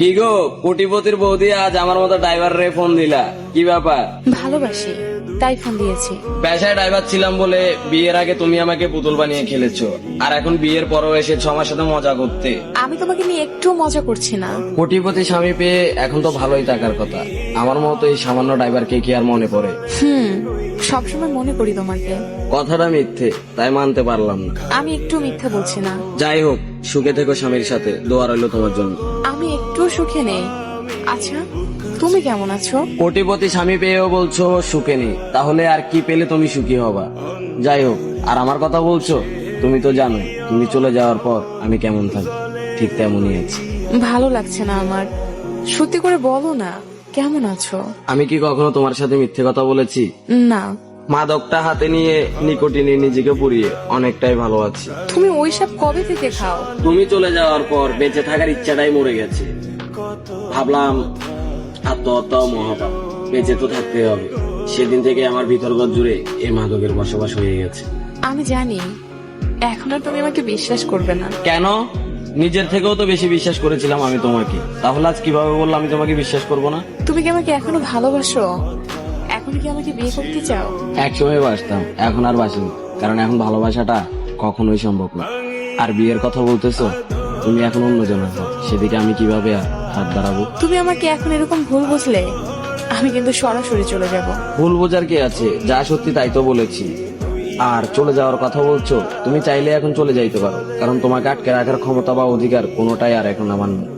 কি গো, কোটিপতির বৌদি, আজ আমার মতো ড্রাইভার রে ফোন দিলা, কি ব্যাপার? ভালোবাসি তাই ফোন দিয়েছি। পেশায় ড্রাইভার ছিলাম বলে বিয়ের আগে তুমি আমাকে পুতুল বানিয়ে খেলেছো, আর এখন বিয়ের পরও এসেছো আমার সাথে মজা করতে। আমি তোমাকে নিয়ে একটু মজা করছি না। কোটিপতি স্বামী পেয়ে এখন তো ভালোই থাকার কথা। আমার মতো এই সামান্য ড্রাইভারকে কি আর মনে পড়ে? সবসময় মনে করি তোমাকে। কথাটা মিথ্যে, তাই মানতে পারলাম না। আমি একটু মিথ্যা বলছি না। যাই হোক, সুখে থেকো স্বামীর সাথে, দোয়া রইল তোমার জন্য। আমি একটু সুখে নেই। আচ্ছা, তুমি কেমন আছো? কোটিপতি স্বামী পেয়েও বলছো সুখে নেই, তাহলে আর কি পেলে তুমি সুখী হবা? যাই হোক, আর আমার কথা বলছো, তুমি তো জানো তুমি চলে যাওয়ার পর আমি কেমন থাকি, ঠিক তেমনই আছি। ভালো লাগছে না আমার। সত্যি করে বলো না, কেমন আছো? আমি কি কখনো তোমার সাথে মিথ্যে কথা বলেছি? না। মাদকটা হাতে নিয়ে নিকোটিনে নিজেকে পুড়িয়ে অনেকটাই ভালো আছি। তুমি ওইসব কবে থেকে খাও? তুমি চলে যাওয়ার পর বেঁচে থাকার ইচ্ছাটাই মরে গেছে। ভাবলাম আত্মহত্যাও মহাপাপ, বেঁচে তো থাকতে হবে। সেদিন থেকে আমার ভিতরগত জুড়ে এই মাদকের বসবাস হয়ে গেছে। আমি জানি এখন আর তুমি আমাকে বিশ্বাস করবে না। কেন? নিজের থেকেও তো বেশি বিশ্বাস করেছিলাম আমি তোমাকে, তাহলে আজ কিভাবে বললাম আমি তোমাকে বিশ্বাস করব না? তুমি কি আমাকে এখনো ভালোবাসো? এখন কি আমাকে বিয়ে করতে চাও? একসময় বাসতাম, এখন আর বাসিনি, কারণ এখন ভালোবাসাটা কখনোই সম্ভব না। আর বিয়ের কথা বলতেছো, তুমি এখন অন্যজন আছো, সেদিকে আমি কিভাবে হাত বাড়াবো? তুমি আমাকে এখন এরকম ভুল বুঝলে আমি কিন্তু সরাসরি চলে যাব। ভুল বোঝার কি আছে, যা সত্যি তাই তো বলেছি। আর চলে যাওয়ার কথা বলছো, তুমি চাইলে এখন চলে যাইতে পারো, কারণ তোমাকে আটকে রাখার ক্ষমতা বা অধিকার কোনোটাই আর এখন আমার নেই।